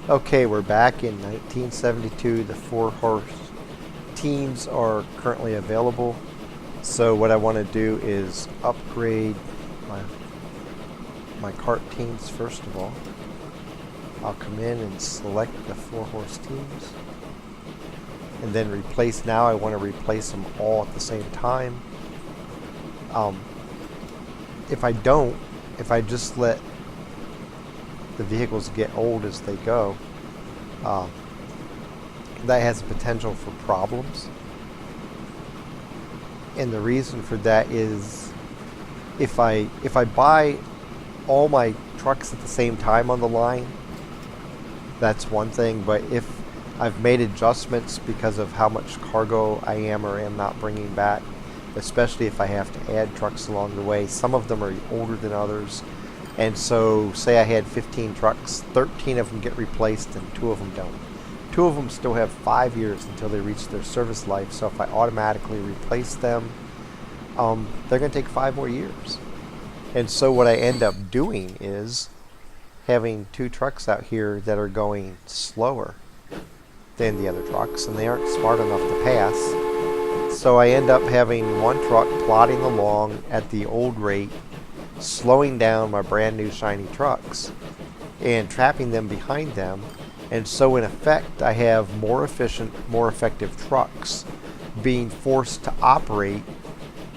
Okay, we're back in 1972. The 4-horse teams are currently available. So what I want to do is upgrade my, my cart teams first of all. I'll come in and select the 4-horse teams. And then replace. Now I want to replace them all at the same time. Um, if I just let the vehicles get old as they go, uh, that has the potential for problems. And the reason for that is if I buy all my trucks at the same time on the line, that's one thing. But if I've made adjustments because of how much cargo I am or am not bringing back, especially if I have to add trucks along the way, some of them are older than others. And so say I had 15 trucks, 13 of them get replaced and 2 of them don't. 2 of them still have 5 years until they reach their service life. So if I automatically replace them, they're going to take 5 more years. And so what I end up doing is having 2 trucks out here that are going slower than the other trucks, and they aren't smart enough to pass. So I end up having 1 truck plodding along at the old rate, slowing down my brand new shiny trucks and trapping them behind them. And so in effect I have more efficient, more effective trucks being forced to operate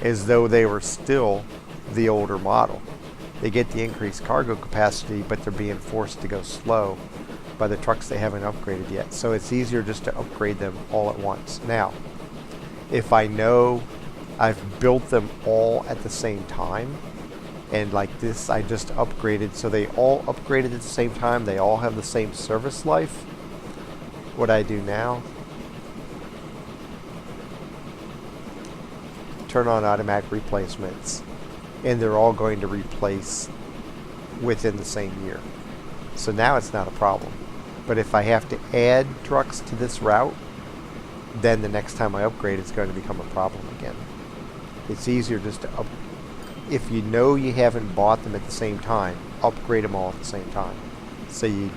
as though they were still the older model. They get the increased cargo capacity, but they're being forced to go slow by the trucks they haven't upgraded yet. So it's easier just to upgrade them all at once. Now, if I know I've built them all at the same time, and like this I just upgraded, so they all upgraded at the same time, they all have the same service life, what I do now, turn on automatic replacements, and they're all going to replace within the same year. So now it's not a problem. But if I have to add trucks to this route, then the next time I upgrade it's going to become a problem again. It's easier just to if you know you haven't bought them at the same time, upgrade them all at the same time so you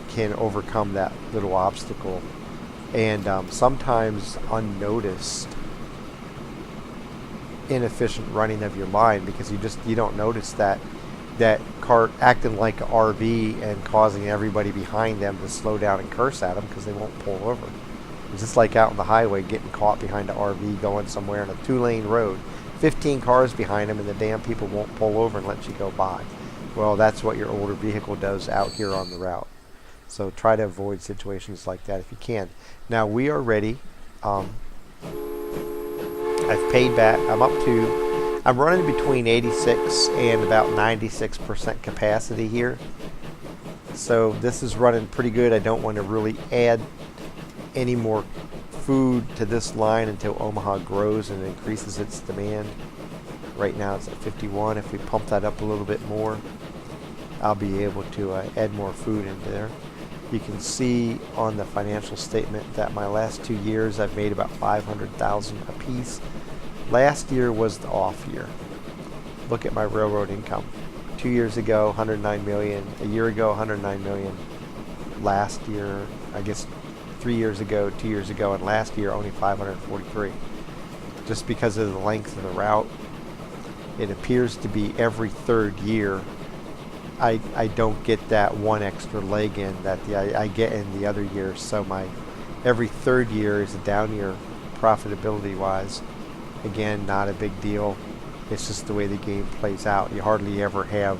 can overcome that little obstacle. And sometimes unnoticed inefficient running of your line, because you don't notice that cart acting like an RV and causing everybody behind them to slow down and curse at them because they won't pull over. It's just like out on the highway getting caught behind an RV going somewhere in a 2-lane road, 15 cars behind them, and the damn people won't pull over and let you go by. Well, that's what your older vehicle does out here on the route. So try to avoid situations like that if you can. Now we are ready. I've paid back. I'm running between 86 and about 96% capacity here. So this is running pretty good. I don't want to really add any more food to this line until Omaha grows and increases its demand. Right now it's at 51. If we pump that up a little bit more, I'll be able to add more food into there. You can see on the financial statement that my last 2 years I've made about 500,000 a piece. Last year was the off year. Look at my railroad income. 2 years ago, 109 million. A year ago, 109 million. Last year, I guess 3 years ago, 2 years ago, and last year only 543. Just because of the length of the route, it appears to be every 3rd year I don't get that one extra leg in that I get in the other years. So my every 3rd year is a down year profitability wise. Again, not a big deal. It's just the way the game plays out. You hardly ever have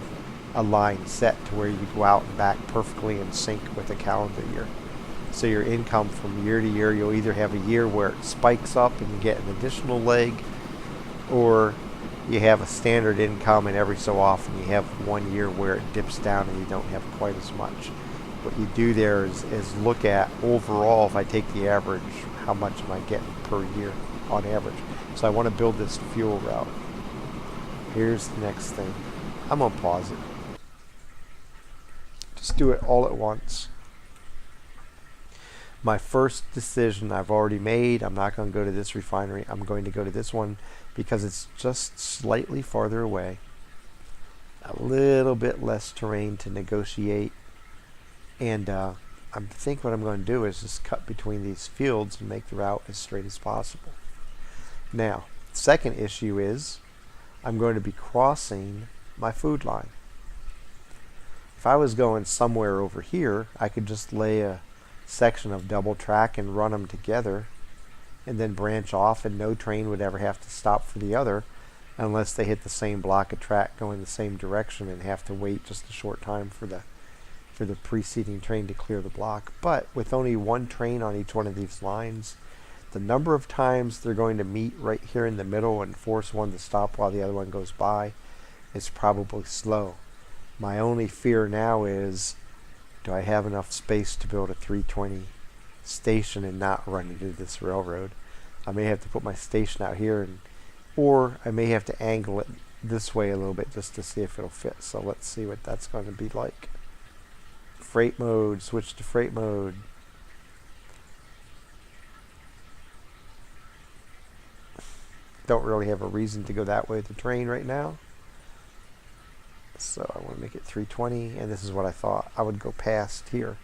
a line set to where you go out and back perfectly in sync with the calendar year. So your income from year to year, you'll either have a year where it spikes up and you get an additional leg, or you have a standard income and every so often you have 1 year where it dips down and you don't have quite as much. What you do there is look at overall, if I take the average, how much am I getting per year on average. So I want to build this fuel route. Here's the next thing. I'm going to pause it. Just do it all at once. My first decision I've already made. I'm not going to go to this refinery. I'm going to go to this one because it's just slightly farther away. A little bit less terrain to negotiate. And I think what I'm going to do is just cut between these fields and make the route as straight as possible. Now, second issue is I'm going to be crossing my food line. If I was going somewhere over here, I could just lay a section of double track and run them together and then branch off, and no train would ever have to stop for the other unless they hit the same block of track going the same direction and have to wait just a short time for the preceding train to clear the block. But with only one train on each one of these lines, the number of times they're going to meet right here in the middle and force one to stop while the other one goes by is probably slow. My only fear now is, do I have enough space to build a 320 station and not run into this railroad? I may have to put my station out here, or I may have to angle it this way a little bit just to see if it'll fit. So let's see what that's going to be like. Freight mode, switch to freight mode. Don't really have a reason to go that way with the train right now. So I want to make it 320, and this is what I thought. I would go past here.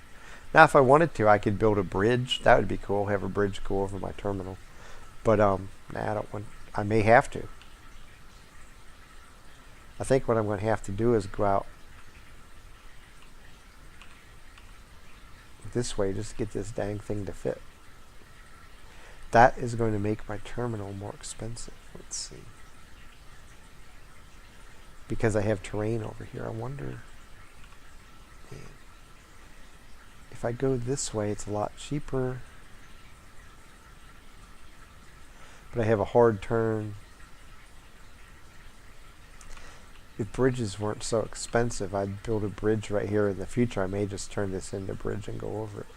Now if I wanted to, I could build a bridge. That would be cool, have a bridge go over my terminal. But nah, I don't want, I may have to. I think what I'm going to have to do is go out this way just to get this dang thing to fit. That is going to make my terminal more expensive. Let's see. Because I have terrain over here, I wonder, man, if I go this way, it's a lot cheaper. But I have a hard turn. If bridges weren't so expensive, I'd build a bridge right here in the future. I may just turn this into a bridge and go over it.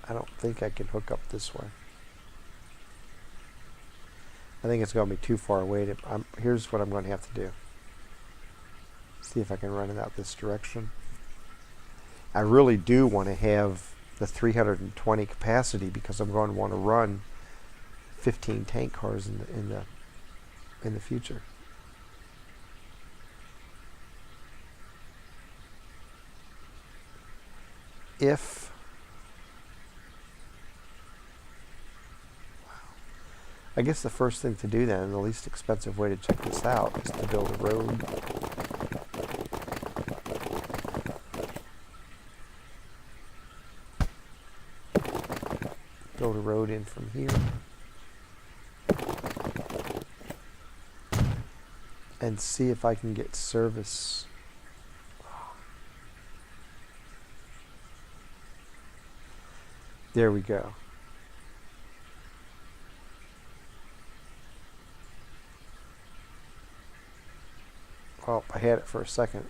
I don't think I can hook up this way. I think it's going to be too far away. Here's what I'm going to have to do. See if I can run it out this direction. I really do want to have the 320 capacity because I'm going to want to run 15 tank cars in the future. I guess the first thing to do then, and the least expensive way to check this out, is to build a road. Build a road in from here. And see if I can get service. There we go. Oh, I had it for a second.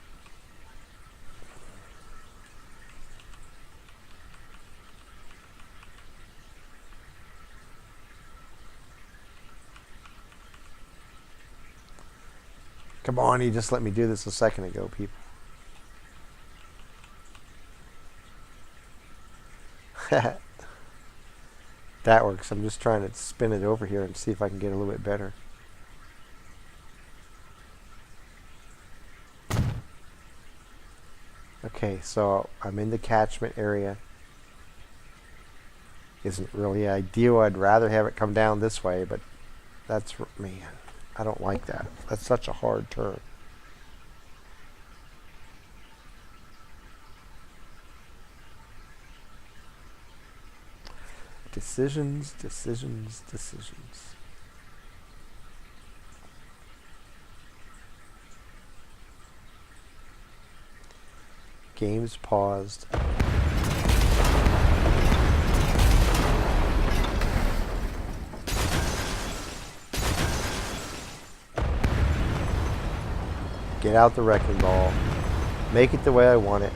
Come on, you just let me do this a second ago, people. That works. I'm just trying to spin it over here and see if I can get a little bit better. Okay, so I'm in the catchment area. Isn't really ideal. I'd rather have it come down this way, but that's, man, I don't like that. That's such a hard turn. Decisions, decisions, decisions. Game's paused. Get out the wrecking ball. Make it the way I want it.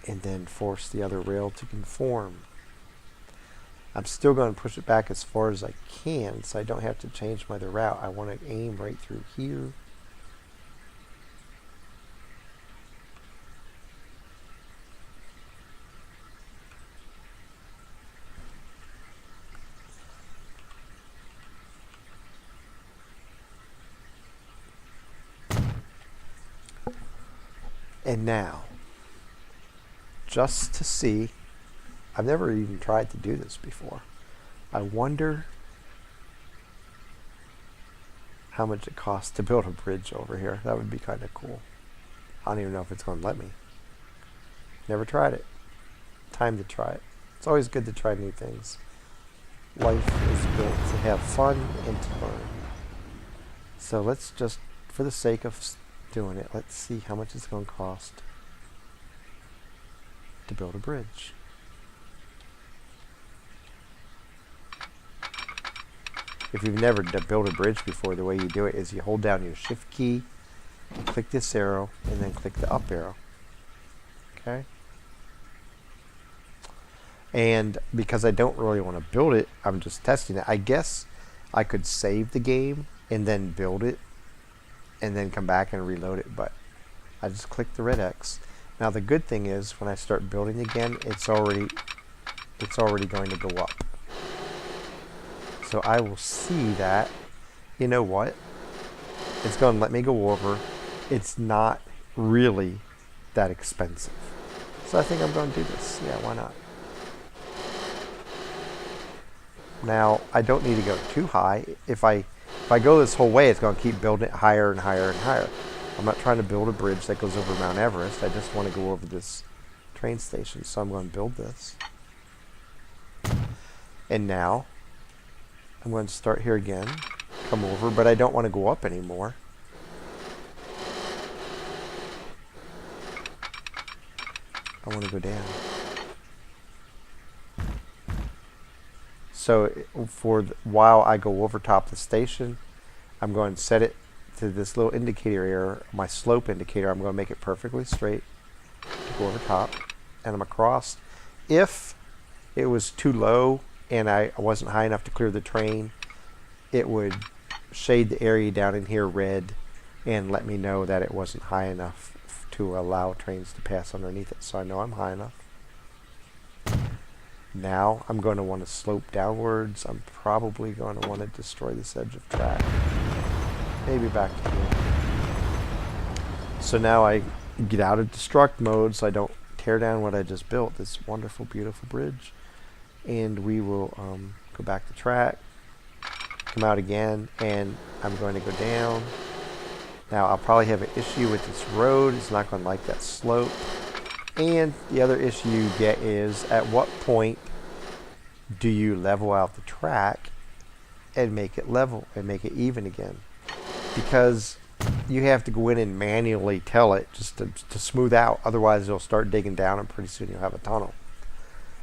And then force the other rail to conform. I'm still going to push it back as far as I can so I don't have to change my other route. I want to aim right through here. And now, just to see, I've never even tried to do this before. I wonder how much it costs to build a bridge over here. That would be kind of cool. I don't even know if it's going to let me. Never tried it. Time to try it. It's always good to try new things. Life is built to have fun and to learn. So let's just, for the sake of doing it, let's see how much it's going to cost to build a bridge. If you've never built a bridge before, the way you do it is you hold down your shift key, you click this arrow, and then click the up arrow. Okay? And because I don't really want to build it, I'm just testing it. I guess I could save the game and then build it and then come back and reload it, but I just click the red X. Now the good thing is when I start building again, it's already going to go up. So I will see that, you know what, it's going to let me go over. It's not really that expensive. So I think I'm going to do this. Yeah, why not? Now, I don't need to go too high. If I go this whole way, it's going to keep building it higher and higher and higher. I'm not trying to build a bridge that goes over Mount Everest. I just want to go over this train station. So I'm going to build this. And now, I'm going to start here again, come over, but I don't want to go up anymore. I want to go down. So for while I go over top the station, I'm going to set it to this little indicator here, my slope indicator. I'm going to make it perfectly straight to go over top, and I'm across. If it was too low and I wasn't high enough to clear the train, it would shade the area down in here red and let me know that it wasn't high enough to allow trains to pass underneath it. So I know I'm high enough. Now I'm going to want to slope downwards. I'm probably going to want to destroy this edge of track. Maybe back to here. So now I get out of destruct mode so I don't tear down what I just built, this wonderful, beautiful bridge. And we will go back to track, come out again, and I'm going to go down. Now I'll probably have an issue with this road. It's not going to like that slope. And the other issue you get is, at what point do you level out the track and make it level and make it even again? Because you have to go in and manually tell it just to smooth out. Otherwise it'll start digging down and pretty soon you'll have a tunnel.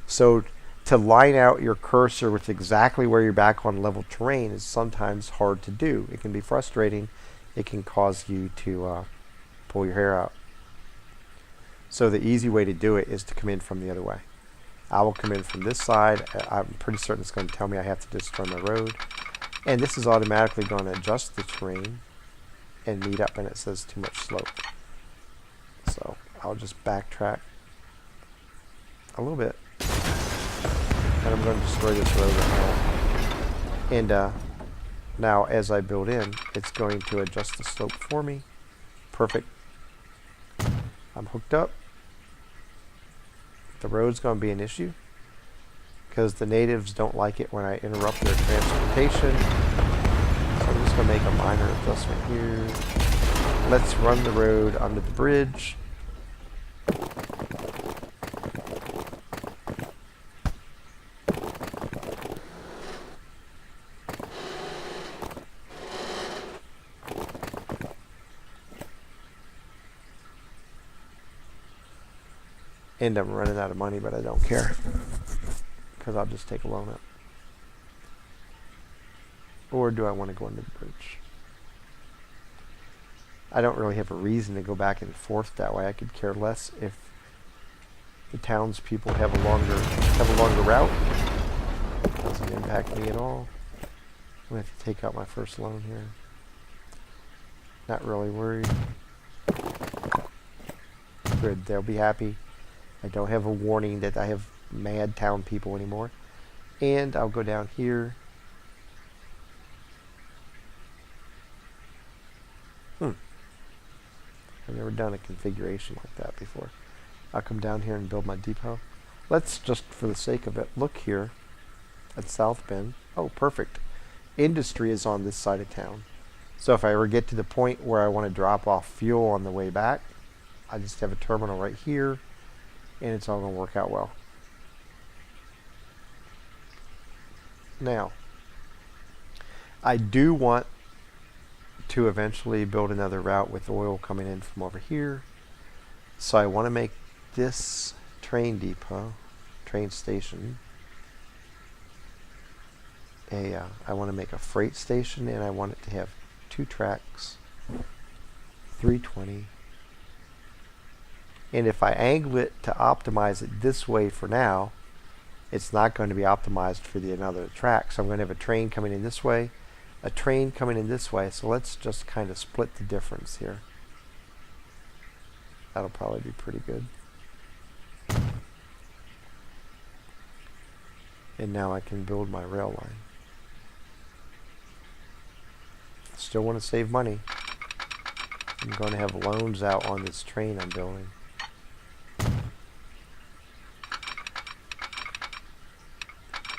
So to line out your cursor with exactly where you're back on level terrain is sometimes hard to do. It can be frustrating. It can cause you to pull your hair out. So the easy way to do it is to come in from the other way. I will come in from this side. I'm pretty certain it's going to tell me I have to destroy my road. And this is automatically going to adjust the terrain and meet up, and it says too much slope. So I'll just backtrack a little bit. And I'm going to destroy this road right now. And now as I build in, it's going to adjust the slope for me. Perfect. I'm hooked up. The road's going to be an issue because the natives don't like it when I interrupt their transportation. So I'm just going to make a minor adjustment here. Let's run the road under the bridge. And I'm running out of money, but I don't care because I'll just take a loan up. Or do I want to go under the bridge? I don't really have a reason to go back and forth that way. I could care less if the townspeople have a longer route. It doesn't impact me at all. I'm going to have to take out my first loan here. Not really worried. Good, they'll be happy. I don't have a warning that I have mad town people anymore. And I'll go down here. I've never done a configuration like that before. I'll come down here and build my depot. Let's just, for the sake of it, look here at South Bend. Oh, perfect. Industry is on this side of town. So if I ever get to the point where I want to drop off fuel on the way back, I just have a terminal right here, and it's all going to work out well. Now, I do want to eventually build another route with oil coming in from over here. So I want to make this train depot, train station, I want to make a freight station, and I want it to have 2 tracks, 320. And if I angle it to optimize it this way for now, it's not going to be optimized for the another track. So I'm going to have a train coming in this way, a train coming in this way. So let's just kind of split the difference here. That'll probably be pretty good. And now I can build my rail line. Still want to save money. I'm going to have loans out on this train I'm building.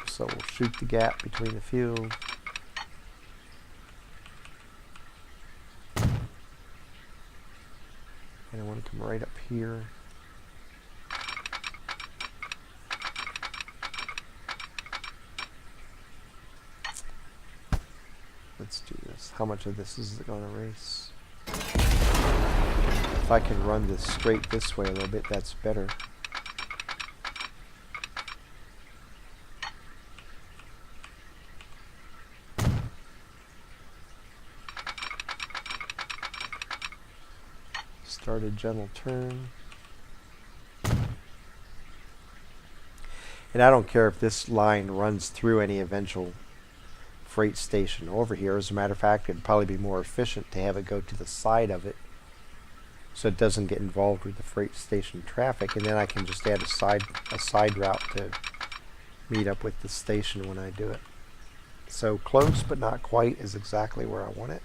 So we'll shoot the gap between the field. And I want to come right up here. Let's do this. How much of this is it going to race? If I can run this straight this way a little bit, that's better. Start a gentle turn. And I don't care if this line runs through any eventual freight station over here. As a matter of fact, it'd probably be more efficient to have it go to the side of it so it doesn't get involved with the freight station traffic, and then I can just add a side route to meet up with the station when I do it. So close but not quite is exactly where I want it.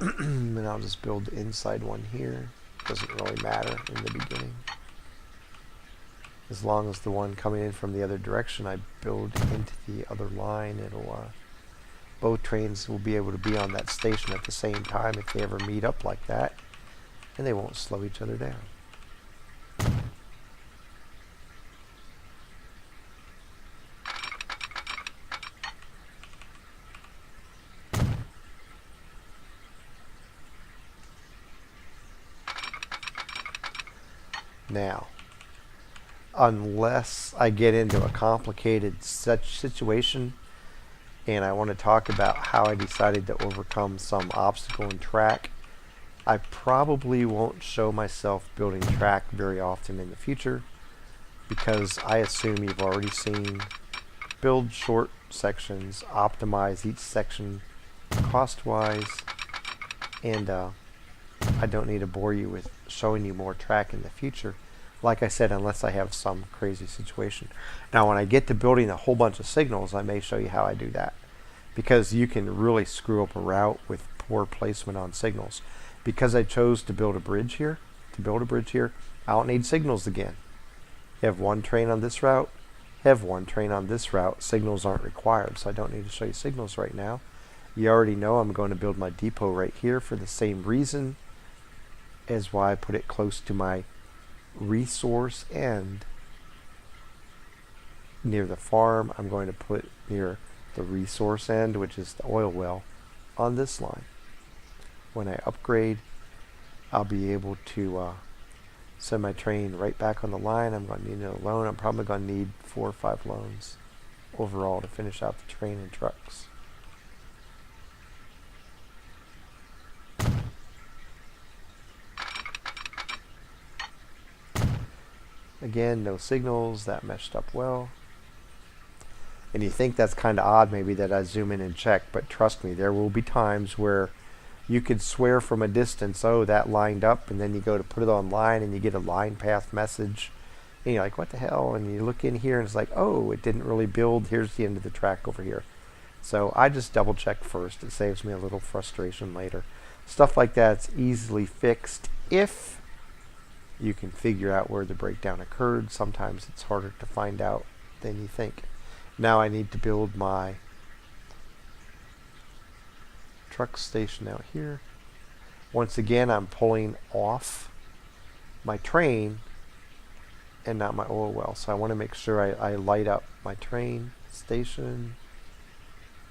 And I'll just build the inside one here. Doesn't really matter in the beginning. As long as the one coming in from the other direction I build into the other line, it'll both trains will be able to be on that station at the same time if they ever meet up like that, and they won't slow each other down. Now, unless I get into a complicated such situation and I want to talk about how I decided to overcome some obstacle in track, I probably won't show myself building track very often in the future, because I assume you've already seen build short sections, optimize each section cost-wise, and I don't need to bore you with showing you more track in the future. Like I said, unless I have some crazy situation. Now, when I get to building a whole bunch of signals, I may show you how I do that, because you can really screw up a route with poor placement on signals. Because I chose to build a bridge here, I don't need signals again. You have one train on this route, have one train on this route. Signals aren't required, so I don't need to show you signals right now. You already know I'm going to build my depot right here for the same reason as why I put it close to my resource end near the farm. I'm going to put near the resource end, which is the oil well, on this line. When I upgrade, I'll be able to send my train right back on the line. I'm going to need another loan. I'm probably going to need 4 or 5 loans overall to finish out the train and trucks. Again, no signals. That meshed up well. And you think that's kind of odd maybe that I zoom in and check, but trust me, there will be times where you could swear from a distance, oh, that lined up, and then you go to put it online and you get a line path message And you're like, what the hell? And you look in here and it's like, oh, it didn't really build. Here's the end of the track over here. So I just double check first. It saves me a little frustration later. Stuff like that's easily fixed if you can figure out where the breakdown occurred. Sometimes it's harder to find out than you think. Now I need to build my truck station out here. Once again, I'm pulling off my train and not my oil well. So I want to make sure I light up my train station.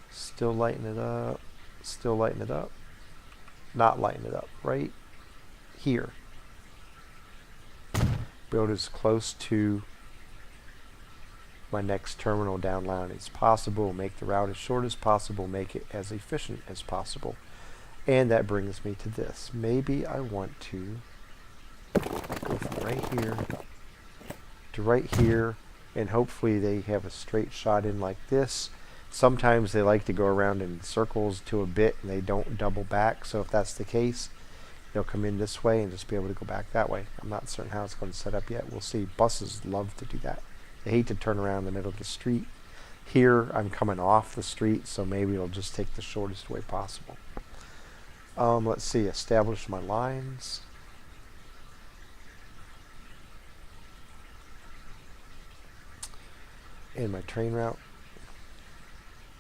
Still lighting it up. Still lighting it up. Not lighting it up. Right here. Build as close to my next terminal downline as possible. Make the route as short as possible. Make it as efficient as possible. And that brings me to this. Maybe I want to go from right here to right here, and hopefully they have a straight shot in like this. Sometimes they like to go around in circles to a bit and they don't double back. So if that's the case, they'll come in this way and just be able to go back that way. I'm not certain how it's going to set up yet. We'll see. Buses love to do that. They hate to turn around in the middle of the street. Here I'm coming off the street, so maybe it'll just take the shortest way possible. Let's see. Establish my lines. And my train route.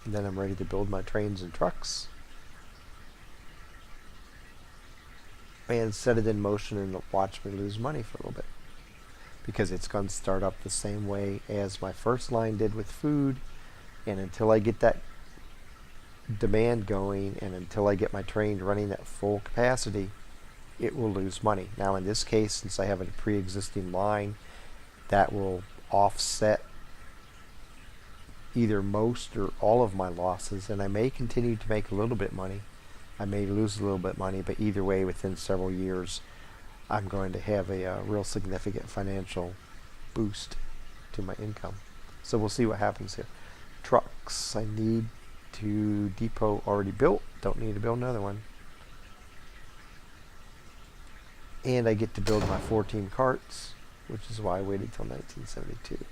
And then I'm ready to build my trains and trucks. And set it in motion and watch me lose money for a little bit. Because it's going to start up the same way as my first line did with food. And until I get that demand going and until I get my train running at full capacity, it will lose money. Now in this case, since I have a pre-existing line, that will offset either most or all of my losses, and I may continue to make a little bit money. I may lose a little bit money, but either way, within several years, I'm going to have a real significant financial boost to my income. So we'll see what happens here. Trucks, I need to depot already built. Don't need to build another one. And I get to build my 14 carts, which is why I waited till 1972.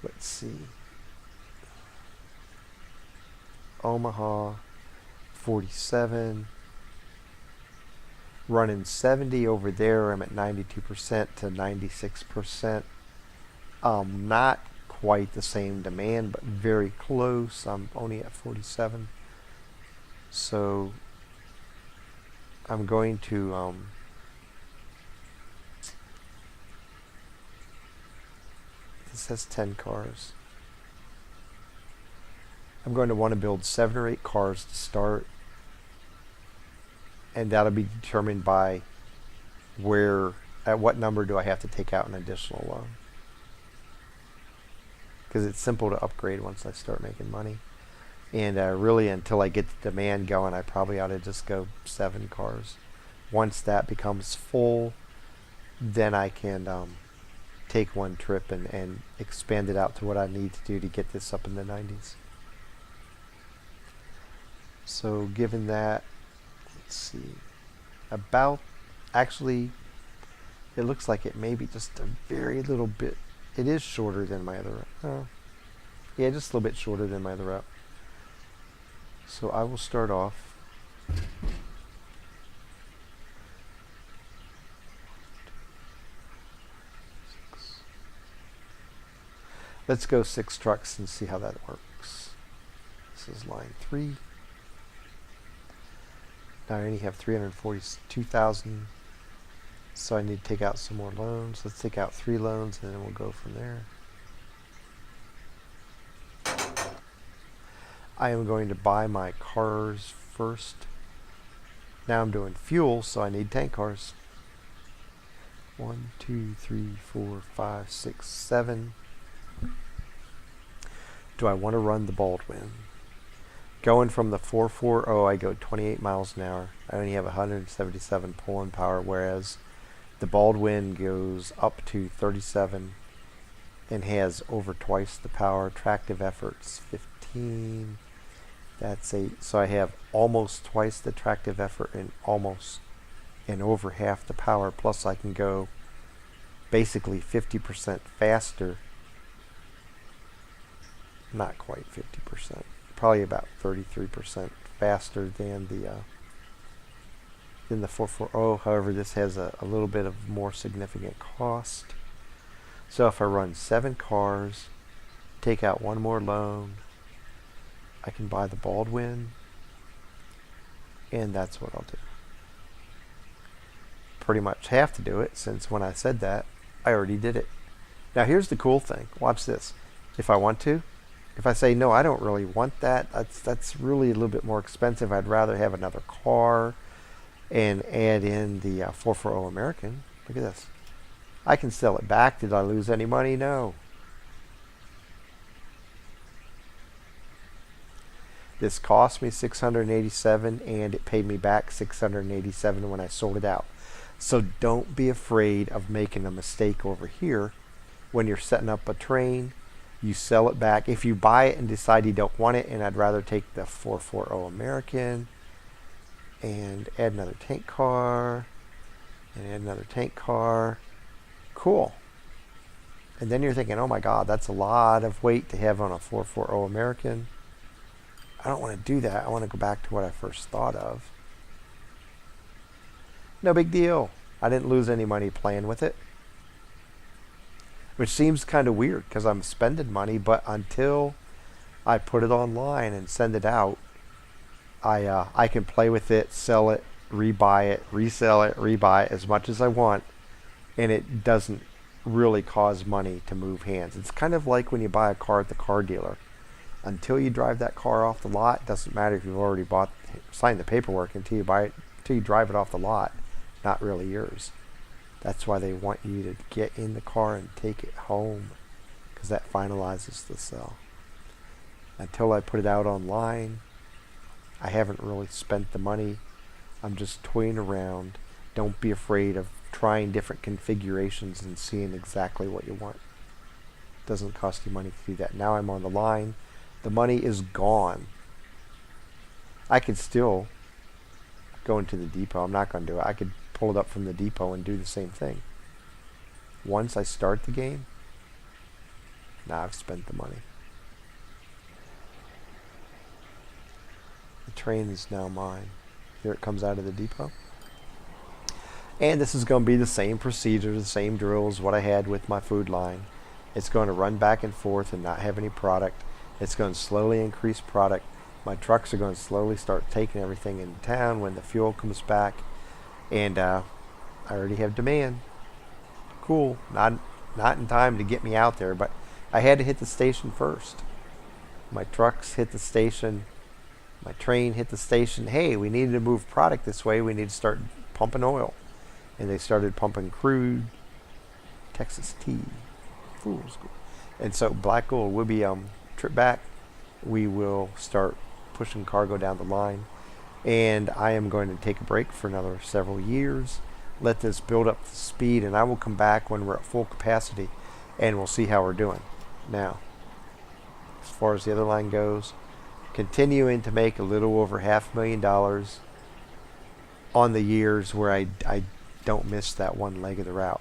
Let's see. Omaha, 47. Running 70 over there. I'm at 92% to 96%. Not quite the same demand, but very close. I'm only at 47. So I'm going to this has 10 cars. I'm going to want to build 7 or 8 cars to start, and that'll be determined by at what number do I have to take out an additional loan, because it's simple to upgrade once I start making money. And really, until I get the demand going, I probably ought to just go 7 cars. Once that becomes full, then I can take one trip and expand it out to what I need to do to get this up in the 90s. So given that, let's see, actually, it looks like it may be just a very little bit. It is shorter than my other route. Yeah, just a little bit shorter than my other route. So I will start off. Let's go 6 trucks and see how that works. This is line 3. Now I only have 342,000, so I need to take out some more loans. Let's take out 3 loans and then we'll go from there. I am going to buy my cars first. Now I'm doing fuel, so I need tank cars. 1, 2, 3, 4, 5, 6, 7. Do I want to run the Baldwin? Going from the 440, I go 28 miles an hour. I only have 177 pulling power, whereas the Baldwin goes up to 37 and has over twice the power. Tractive effort's 15. That's 8. So I have almost twice the tractive effort and over half the power. Plus I can go basically 50% faster. Not quite 50%, probably about 33% faster than the 440. However, this has a little bit of more significant cost. So if I run 7 cars, take out one more loan, I can buy the Baldwin, and that's what I'll do. Pretty much have to do it, since when I said that, I already did it. Now here's the cool thing. Watch this. If I want to, if I say, no, I don't really want that, that's really a little bit more expensive. I'd rather have another car and add in the 440 American. Look at this. I can sell it back. Did I lose any money? No. This cost me $687 and it paid me back $687 when I sold it out. So don't be afraid of making a mistake over here. When you're setting up a train, you sell it back. If you buy it and decide you don't want it, and I'd rather take the 440 American and add another tank car and add another tank car, cool. And then you're thinking, oh my God, that's a lot of weight to have on a 440 American. I don't want to do that. I want to go back to what I first thought of. No big deal. I didn't lose any money playing with it. Which seems kind of weird because I'm spending money, but until I put it online and send it out, I can play with it, sell it, rebuy it, resell it, rebuy it as much as I want, and it doesn't really cause money to move hands. It's kind of like when you buy a car at the car dealer. Until you drive that car off the lot, it doesn't matter if you've already signed the paperwork until you drive it off the lot. Not really yours. That's why they want you to get in the car and take it home, because that finalizes the sale. Until I put it out online, I haven't really spent the money. I'm just toying around. Don't be afraid of trying different configurations and seeing exactly what you want. It doesn't cost you money to do that. Now I'm on the line. The money is gone. I could still go into the depot. I'm not going to do it. I could pull it up from the depot and do the same thing. Once I start the game, now I've spent the money. The train is now mine. Here it comes out of the depot. And this is going to be the same procedure, the same drills, what I had with my food line. It's going to run back and forth and not have any product. It's going to slowly increase product. My trucks are going to slowly start taking everything in town when the fuel comes back. And I already have demand. Cool. Not in time to get me out there, but I had to hit the station first. My trucks hit the station. My train hit the station. Hey, we needed to move product this way. We need to start pumping oil. And they started pumping crude, Texas tea, fool's gold. And so Black Gold will be trip back. We will start pushing cargo down the line. And I am going to take a break for another several years. Let this build up the speed, and I will come back when we're at full capacity, and we'll see how we're doing. Now, as far as the other line goes, continuing to make a little over $500,000 on the years where I don't miss that one leg of the route.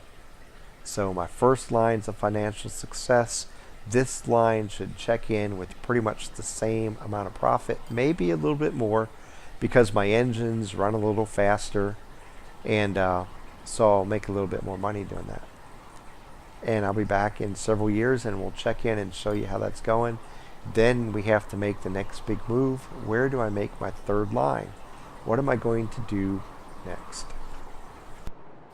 So my first line's a financial success. This line should check in with pretty much the same amount of profit, maybe a little bit more, because my engines run a little faster, and so I'll make a little bit more money doing that. And I'll be back in several years and we'll check in and show you how that's going. Then we have to make the next big move. Where do I make my third line? What am I going to do next?